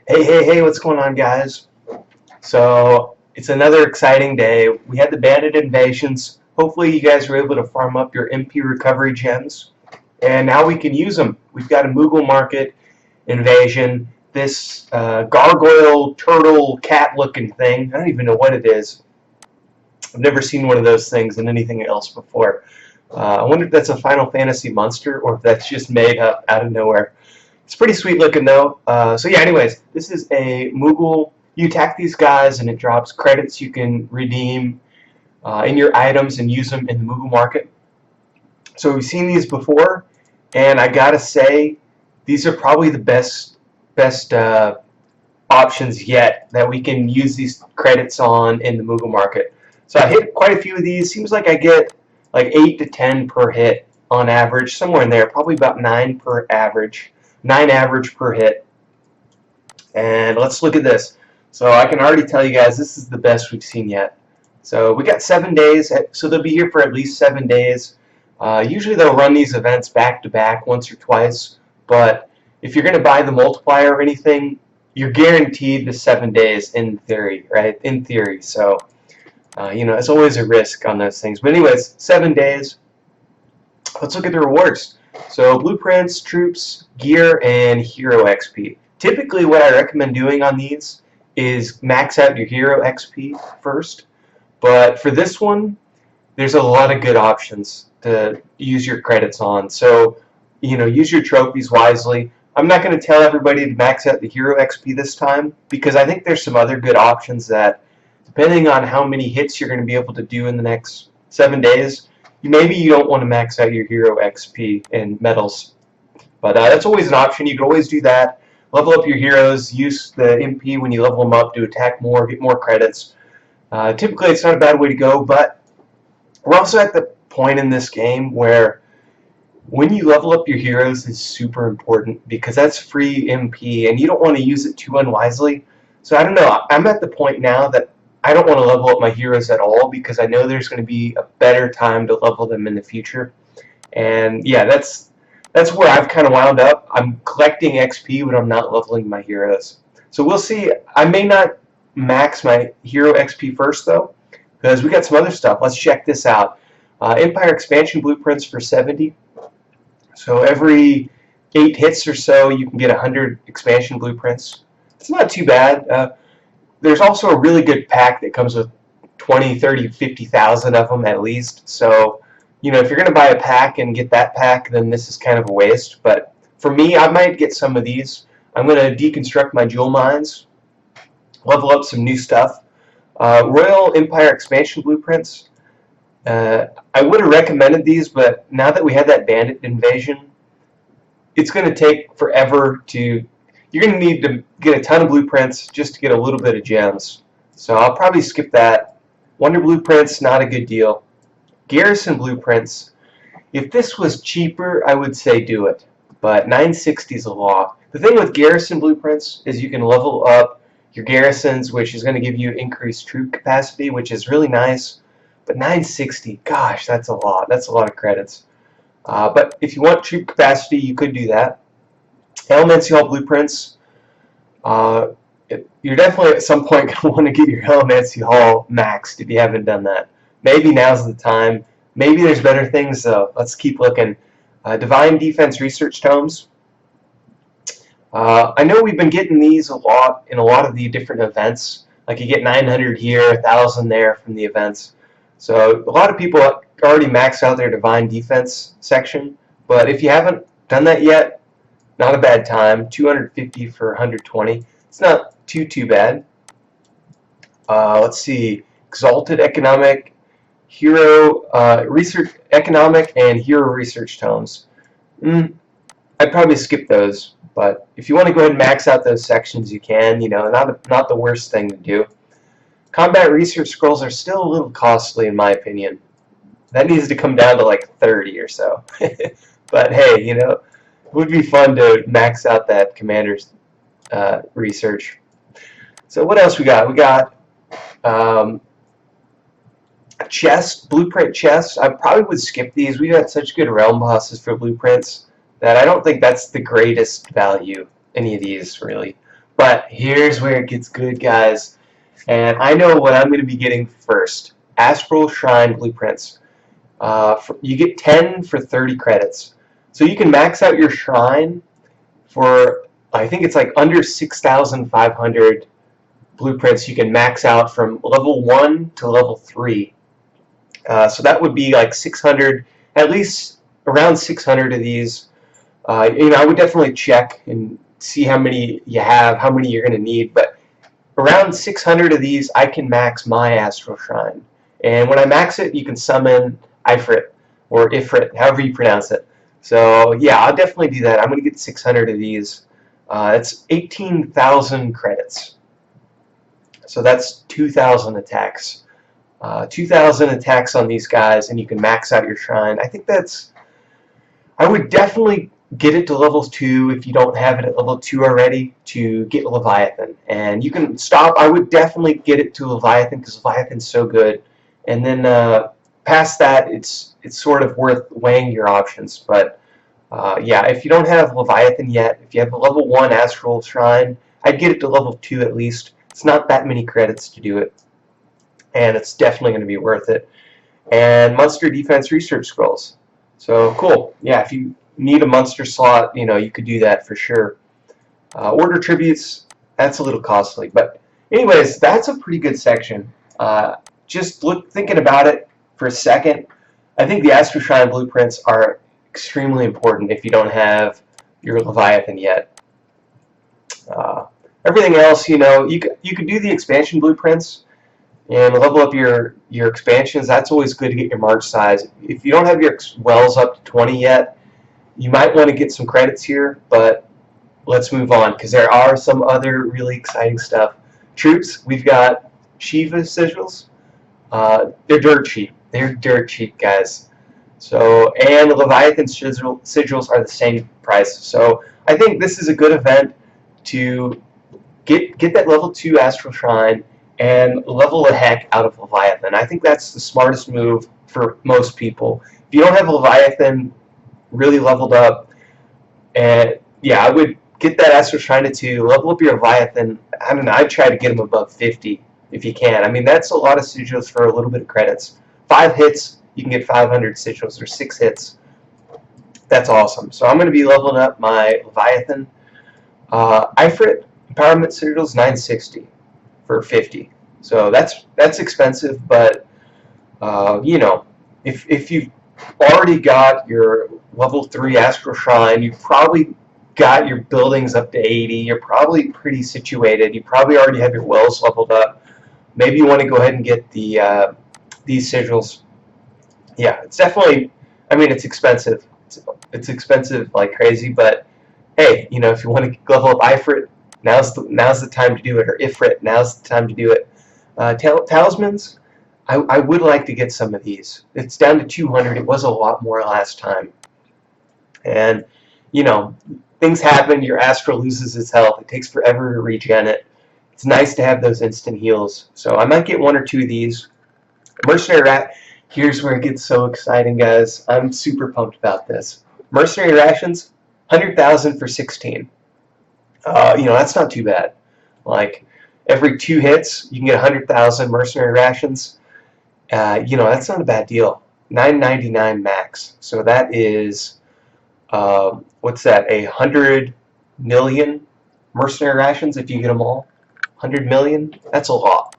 Hey, what's going on, guys? So, it's another exciting day. We had the bandit invasions. Hopefully, you guys were able to farm up your MP recovery gems. And now we can use them. We've got a Moogle market invasion. This gargoyle, turtle, cat-looking thing. I don't even know what it is. I've never seen one of those things in anything else before. I wonder if that's a Final Fantasy monster or if that's just made up out of nowhere. It's pretty sweet looking though. So yeah, anyways, this is a Moogle. You attack these guys and it drops credits you can redeem in your items and use them in the Moogle market. So we've seen these before, and I gotta say, these are probably the best options yet that we can use these credits on in the Moogle market. So I hit quite a few of these. Seems like I get like 8 to 10 per hit on average, somewhere in there, probably about 9 per average. 9 average per hit. And let's look at this. So I can already tell you guys this is the best we've seen yet. So we got 7 days, so they'll be here for at least 7 days. Usually they'll run these events back to back once or twice, but if you're going to buy the multiplier or anything, you're guaranteed the 7 days in theory, right? In theory. So, it's always a risk on those things. But anyways, 7 days. Let's look at the rewards. So blueprints, troops, gear, and hero XP. Typically what I recommend doing on these is max out your hero XP first. But for this one, there's a lot of good options to use your credits on. So, use your trophies wisely. I'm not going to tell everybody to max out the hero XP this time because I think there's some other good options that, depending on how many hits you're going to be able to do in the next 7 days, maybe you don't want to max out your hero XP and medals, but that's always an option. You can always do that. Level up your heroes, use the MP when you level them up to attack more, get more credits. Typically it's not a bad way to go, but we're also at the point in this game where when you level up your heroes is super important because that's free MP and you don't want to use it too unwisely. So I don't know, I'm at the point now that I don't want to level up my heroes at all because I know there's going to be a better time to level them in the future. And yeah, that's where I've kind of wound up. I'm collecting XP, but I'm not leveling my heroes. So we'll see. I may not max my hero XP first though, because we got some other stuff. Let's check this out. Empire expansion blueprints for 70. So every 8 hits or so, you can get 100 expansion blueprints. It's not too bad. There's also a really good pack that comes with 20, 30, 50,000 of them at least. So, if you're going to buy a pack and get that pack, then this is kind of a waste. But for me, I might get some of these. I'm going to deconstruct my jewel mines, level up some new stuff. Royal Empire expansion blueprints. I would have recommended these, but now that we had that bandit invasion, it's going to take forever to... You're going to need to get a ton of blueprints just to get a little bit of gems. So I'll probably skip that. Wonder blueprints, not a good deal. Garrison blueprints. If this was cheaper, I would say do it. But 960 is a lot. The thing with garrison blueprints is you can level up your garrisons, which is going to give you increased troop capacity, which is really nice. But 960, gosh, that's a lot. That's a lot of credits. But if you want troop capacity, you could do that. Elemency Hall blueprints. You're definitely at some point going to want to get your Elemency Hall maxed if you haven't done that. Maybe now's the time. Maybe there's better things though. Let's keep looking. Divine Defense Research Tomes. I know we've been getting these a lot in a lot of the different events. Like you get 900 here, 1,000 there from the events. So a lot of people already maxed out their Divine Defense section. But if you haven't done that yet, not a bad time. 250 for 120. It's not too bad. Let's see. Exalted Economic, Hero Research, Economic, and Hero Research Tomes. I'd probably skip those. But if you want to go ahead and max out those sections, you can. Not the worst thing to do. Combat Research Scrolls are still a little costly, in my opinion. That needs to come down to like 30 or so. But hey, it would be fun to max out that commander's research. So what else we got? We got chest, blueprint chests. I probably would skip these. We got such good realm bosses for blueprints that I don't think that's the greatest value, any of these really. But here's where it gets good, guys. And I know what I'm going to be getting first. Astral Shrine Blueprints. You get 10 for 30 credits. So you can max out your shrine for, I think it's like under 6,500 blueprints. You can max out from level 1 to level 3. So that would be like 600, at least around 600 of these. I would definitely check and see how many you have, how many you're going to need, but around 600 of these I can max my Astral Shrine. And when I max it, you can summon Ifrit, or Ifrit, however you pronounce it. So yeah, I'll definitely do that. I'm going to get 600 of these. It's 18,000 credits. So that's 2,000 attacks. 2,000 attacks on these guys, and you can max out your shrine. I think I would definitely get it to level 2 if you don't have it at level 2 already to get Leviathan. And you can stop. I would definitely get it to Leviathan because Leviathan's so good. And then past that, it's sort of worth weighing your options. But yeah, if you don't have Leviathan yet, if you have a level 1 Astral Shrine, I'd get it to level 2 at least. It's not that many credits to do it, and it's definitely going to be worth it. And Monster Defense Research Scrolls. So cool. Yeah, if you need a monster slot, you could do that for sure. Order Tributes, that's a little costly. But anyways, that's a pretty good section. Just thinking about it for a second, I think the Astral Shrine Blueprints are extremely important if you don't have your Leviathan yet. Everything else, you could do the expansion blueprints and level up your expansions. That's always good to get your March size. If you don't have your wells up to 20 yet, you might want to get some credits here, but let's move on because there are some other really exciting stuff. Troops, we've got Shiva sigils. They're dirt cheap. They're dirt cheap, guys. So, and the Leviathan sigils are the same price. So I think this is a good event to get that level 2 Astral Shrine and level the heck out of Leviathan. I think that's the smartest move for most people. If you don't have Leviathan really leveled up, and yeah, I would get that Astral Shrine to 2, level up your Leviathan. I don't know, I'd try to get him above 50 if you can. I mean, that's a lot of sigils for a little bit of credits. 5 hits, you can get 500 sigils, or 6 hits. That's awesome. So I'm going to be leveling up my Leviathan. Ifrit Empowerment sigils 960 for 50. So that's expensive, but if you've already got your level 3 Astral Shrine, you've probably got your buildings up to 80, you're probably pretty situated, you probably already have your wells leveled up. Maybe you want to go ahead and get these sigils. Yeah, it's definitely, I mean, it's expensive. It's expensive like crazy, but hey, if you want to level up Ifrit, now's the time to do it, or Ifrit, now's the time to do it. Talismans, I would like to get some of these. It's down to 200. It was a lot more last time. And, things happen. Your Astral loses its health. It takes forever to regen it. It's nice to have those instant heals. So I might get 1 or 2 of these. Mercenary Rat, here's where it gets so exciting, guys. I'm super pumped about this. Mercenary Rations, 100,000 for 16. That's not too bad. Like, every 2 hits, you can get 100,000 Mercenary Rations. That's not a bad deal. 999 max. So that is, what's that? 100 million Mercenary Rations if you get them all. 100 million? That's a lot.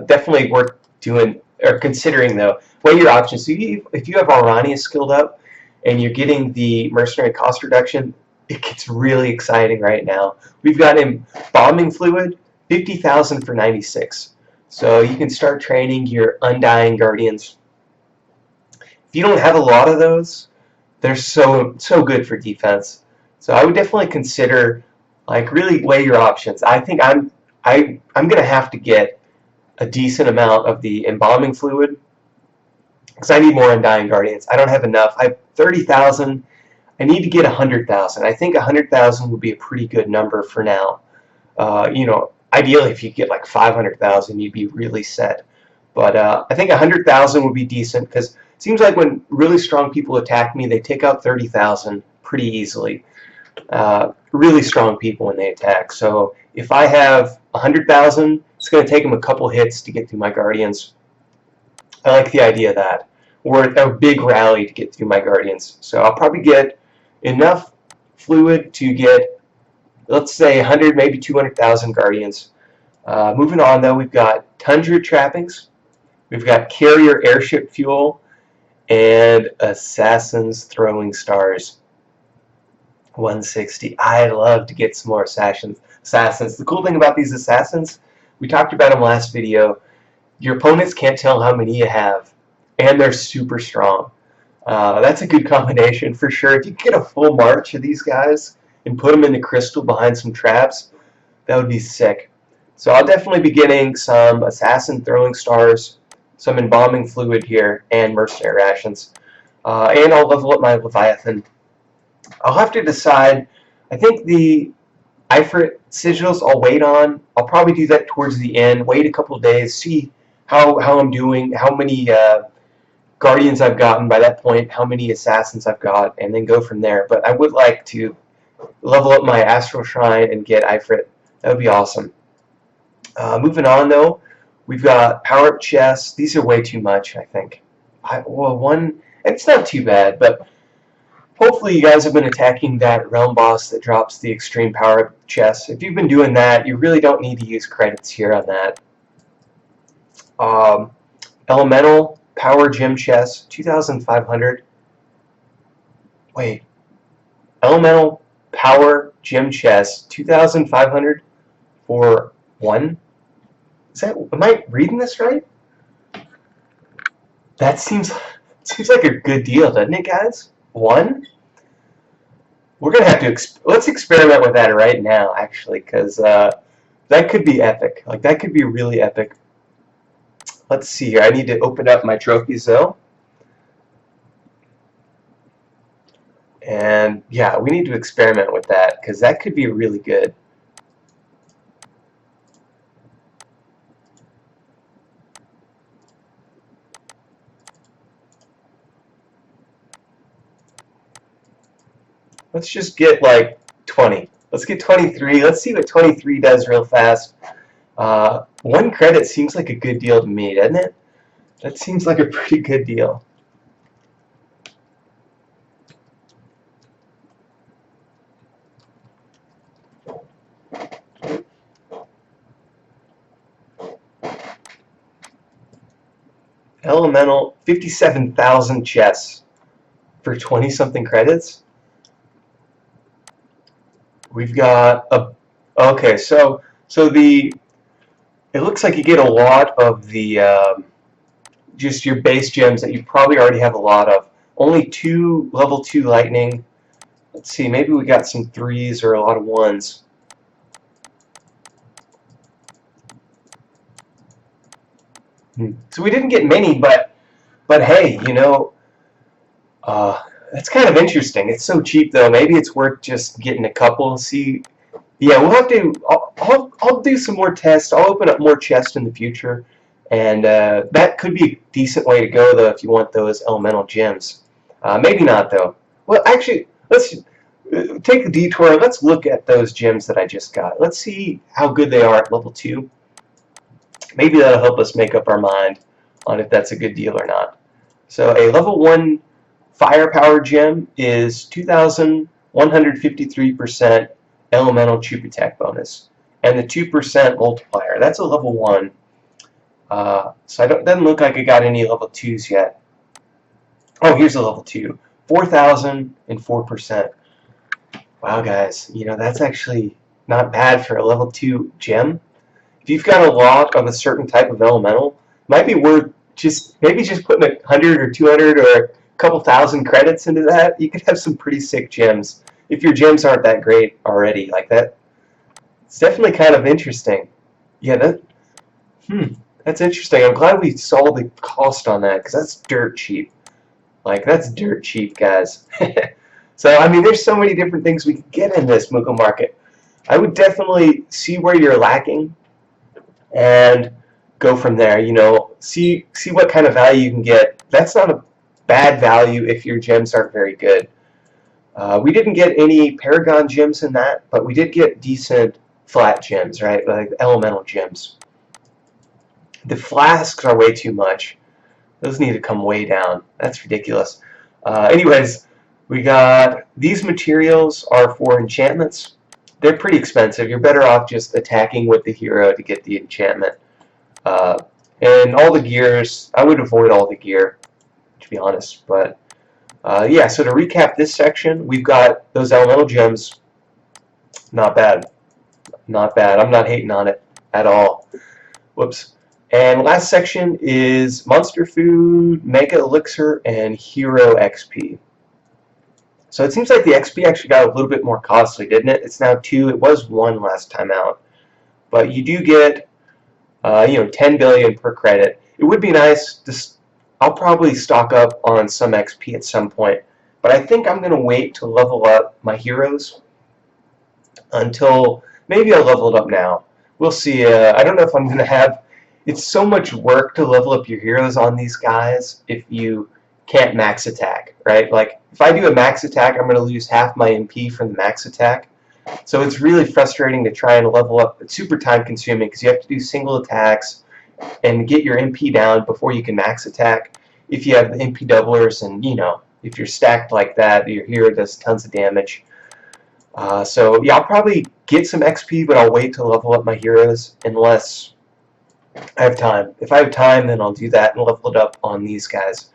Definitely worth doing or considering, though. Weigh your options. So if you have Arania skilled up and you're getting the Mercenary cost reduction, it gets really exciting right now. We've got him Bombing Fluid, 50,000 for 96. So you can start training your Undying Guardians. If you don't have a lot of those, they're so good for defense. So I would definitely consider, like, really weigh your options. I think I'm gonna have to get a decent amount of the Embalming Fluid because I need more Undying Guardians. I don't have enough. I have 30,000. I need to get 100,000. I think 100,000 would be a pretty good number for now. Ideally, if you get like 500,000, you'd be really set. But I think 100,000 would be decent because it seems like when really strong people attack me, they take out 30,000 pretty easily. really strong people when they attack. So if I have 100,000, it's going to take them a couple hits to get through my Guardians. I like the idea of that. Or a big rally to get through my Guardians. So I'll probably get enough fluid to get, let's say, 100, maybe 200,000 Guardians. Moving on, though, we've got Tundra Trappings. We've got Carrier Airship Fuel. And Assassins Throwing Stars. 160. I'd love to get some more assassins. The cool thing about these assassins, we talked about them last video, your opponents can't tell how many you have, and they're super strong. That's a good combination for sure. If you get a full march of these guys and put them in the crystal behind some traps, that would be sick. So I'll definitely be getting some Assassin Throwing Stars, some Embalming Fluid here, and Mercenary Rations. And I'll level up my Leviathan. I'll have to decide. I think the Ifrit sigils I'll wait on. I'll probably do that towards the end. Wait a couple of days, see how I'm doing, how many Guardians I've gotten by that point, how many Assassins I've got, and then go from there. But I would like to level up my Astral Shrine and get Ifrit. That would be awesome. Moving on, though, we've got power-up chests. These are way too much, I think. It's not too bad, but hopefully you guys have been attacking that realm boss that drops the extreme power-up chests. If you've been doing that, you really don't need to use credits here on that. Elemental power gem chest, 2,500. Wait. Elemental power gem chest, 2,500 for one? Am I reading this right? That seems like a good deal, doesn't it, guys? One? We're gonna have to let's experiment with that right now, actually, because that could be epic. Like, that could be really epic. Let's see here. I need to open up my trophies, though. And yeah, we need to experiment with that because that could be really good. Let's just get like 20. Let's get 23. Let's see what 23 does real fast. One credit seems like a good deal to me, doesn't it? That seems like a pretty good deal. Elemental, 57,000 chests for 20-something credits. We've got a, okay, so it looks like you get a lot of the just your base gems that you probably already have a lot of. Only 2 level 2 lightning. Let's see, maybe we got some 3s or a lot of 1s. So we didn't get many, but hey, you know, that's kind of interesting. It's so cheap, though. Maybe it's worth just getting a couple. See, yeah, we'll have to. I'll do some more tests. I'll open up more chests in the future, and that could be a decent way to go, though, if you want those elemental gems. Maybe not, though. Well, actually, let's take a detour. Let's look at those gems that I just got. Let's see how good they are at level 2. Maybe that'll help us make up our mind on if that's a good deal or not. So a level 1 firepower gem is 2,153% elemental troop attack bonus, and the 2% multiplier. That's a level 1. So it doesn't look like I got any level 2s yet. Oh, here's a level 2. 4,004%. Wow, guys, you know, that's actually not bad for a level 2 gem. If you've got a lot of a certain type of elemental, it might be worth maybe just putting 100 or 200 or a couple thousand credits into that. You could have some pretty sick gems if your gems aren't that great already like that. It's definitely kind of interesting. Yeah, that's interesting. I'm glad we saw the cost on that because that's dirt cheap. Like, that's dirt cheap, guys. So, I mean, there's so many different things we could get in this Moogle market. I would definitely see where you're lacking and go from there. You know, see what kind of value you can get. That's not a bad value if your gems aren't very good. We didn't get any Paragon gems in that, but we did get decent flat gems, right? Like elemental gems. The flasks are way too much. Those need to come way down. That's ridiculous. Anyways, we got these materials are for enchantments. They're pretty expensive. You're better off just attacking with the hero to get the enchantment. And all the gears, I would avoid all the gear, to be honest. But yeah, so to recap this section, we've got those elemental gems. Not bad. Not bad. I'm not hating on it at all. Whoops. And last section is monster food, mega elixir, and hero XP. So it seems like the XP actually got a little bit more costly, didn't it? It's now 2. It was 1 last time out. But you do get, 10 billion per credit. It would be nice to. I'll probably stock up on some XP at some point. But I think I'm going to wait to level up my heroes until maybe I'll level it up now. We'll see. I don't know if I'm going to have. It's so much work to level up your heroes on these guys if you can't max attack, right? Like, if I do a max attack, I'm going to lose half my MP from the max attack. So it's really frustrating to try and level up. It's super time consuming because you have to do single attacks and get your MP down before you can max attack. If you have the MP doublers and, if you're stacked like that, your hero does tons of damage. So yeah, I'll probably get some XP, but I'll wait to level up my heroes unless I have time. If I have time, then I'll do that and level it up on these guys.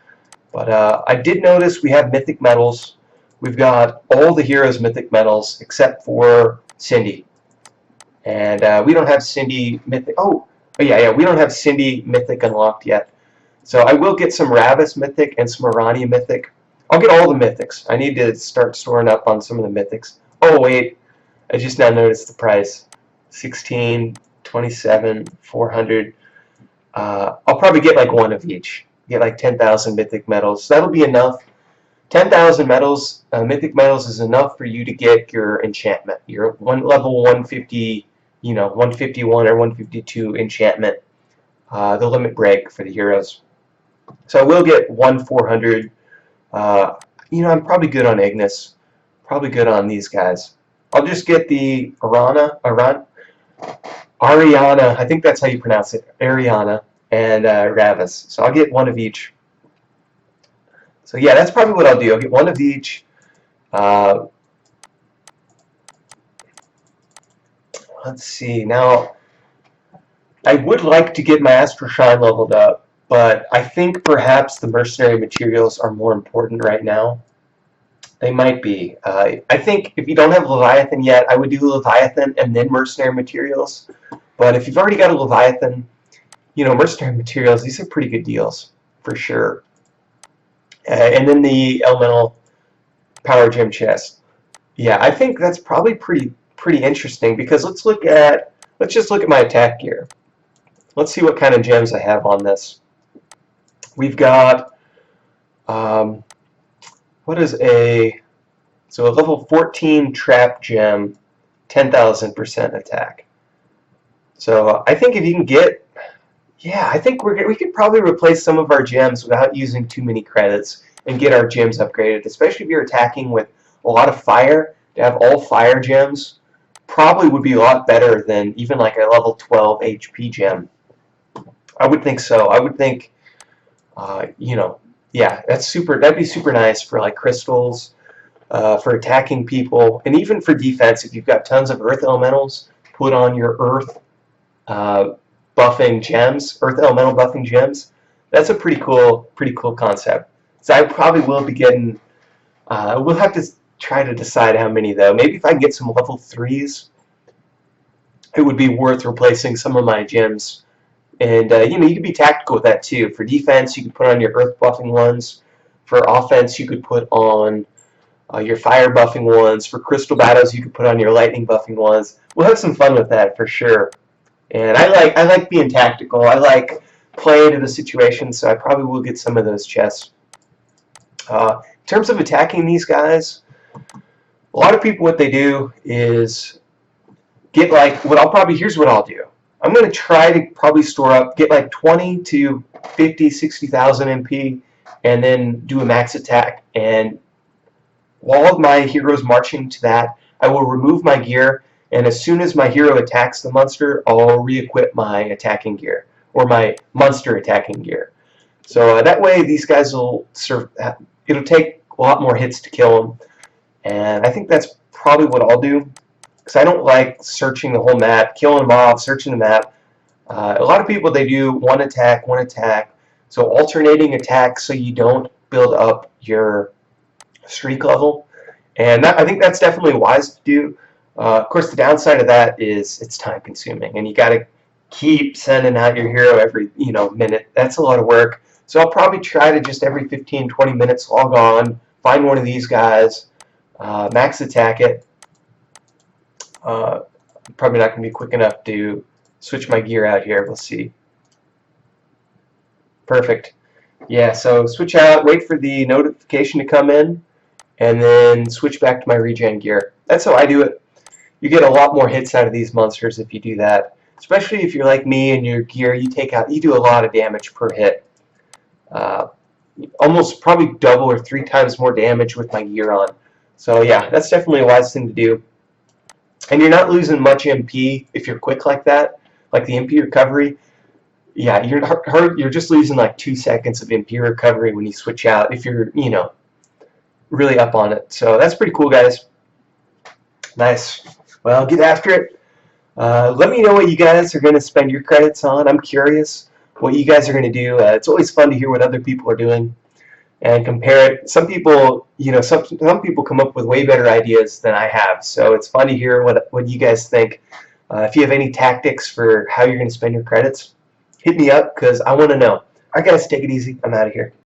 But I did notice we have mythic medals. We've got all the heroes mythic medals except for Cindy. And we don't have Cindy mythic. Oh, yeah, we don't have Cindy mythic unlocked yet. So I will get some Ravis mythic and some Arania mythic. I'll get all the mythics. I need to start storing up on some of the mythics. Oh, wait. I just now noticed the price. 16, 27, 400. I'll probably get like one of each. Get like 10,000 mythic medals. That'll be enough. 10,000 medals, mythic medals is enough for you to get your enchantment. Your level 150, 151 or 152 enchantment. The limit break for the heroes. So I will get 400. I'm probably good on Ignis. Probably good on these guys. I'll just get the Ariana, I think that's how you pronounce it, Ariana, and Ravis. So I'll get one of each. So yeah, that's probably what I'll do. I'll get one of each. Let's see. Now, I would like to get my Astral Shine leveled up, but I think perhaps the Mercenary materials are more important right now. They might be. I think if you don't have Leviathan yet, I would do Leviathan and then Mercenary materials. But if you've already got a Leviathan, Mercenary materials, these are pretty good deals, for sure. And then the Elemental Power Gem chest. Yeah, I think that's probably pretty interesting because let's just look at my attack gear. Let's see what kind of gems I have on this. We've got what is a level 14 trap gem, 10,000% attack. So I think if you can get, I think we could probably replace some of our gems without using too many credits and get our gems upgraded, especially if you're attacking with a lot of fire. To have all fire gems probably would be a lot better than even like a level 12 HP gem. I would think so. I would think, yeah, that'd be super nice for like crystals, for attacking people, and even for defense. If you've got tons of earth elementals, put on your earth buffing gems, earth elemental buffing gems. That's a pretty cool concept. So I probably will be getting. We'll have to try to decide how many though. Maybe if I can get some level 3s, it would be worth replacing some of my gems. And you could be tactical with that too. For defense, you could put on your earth buffing ones. For offense, you could put on your fire buffing ones. For crystal battles, you could put on your lightning buffing ones. We'll have some fun with that for sure. And I like being tactical. I like playing to the situation, so I probably will get some of those chests. In terms of attacking these guys, a lot of people, what they do is get like, here's what I'll do. I'm going to try to probably store up, get like 20 to 50, 60,000 MP, and then do a max attack and while my hero is marching to that, I will remove my gear, and as soon as my hero attacks the monster, I'll re-equip my attacking gear, or my monster attacking gear. So that way these guys will it'll take a lot more hits to kill them, and I think that's probably what I'll do, because I don't like searching the whole map, killing them off, searching the map. A lot of people, they do one attack, so alternating attacks so you don't build up your streak level, and I think that's definitely wise to do. Of course, the downside of that is it's time consuming, and you got to keep sending out your hero every minute. That's a lot of work. So I'll probably try to just every 15-20 minutes log on, find one of these guys, max attack it. Probably not going to be quick enough to switch my gear out here. We'll see. Perfect. Yeah, so switch out, wait for the notification to come in, and then switch back to my regen gear. That's how I do it. You get a lot more hits out of these monsters if you do that. Especially if you're like me and your gear, you do a lot of damage per hit. Almost probably double or 3 times more damage with my gear on. So yeah, that's definitely a wise thing to do. And you're not losing much MP if you're quick like that, like the MP recovery. Yeah, you're just losing like 2 seconds of MP recovery when you switch out if you're really up on it. So that's pretty cool, guys. Nice. Well, get after it. Let me know what you guys are going to spend your credits on. I'm curious what you guys are going to do. It's always fun to hear what other people are doing and compare it. Some people, some people come up with way better ideas than I have. So it's fun to hear what you guys think. If you have any tactics for how you're going to spend your credits, hit me up because I want to know. All right, guys, take it easy. I'm out of here.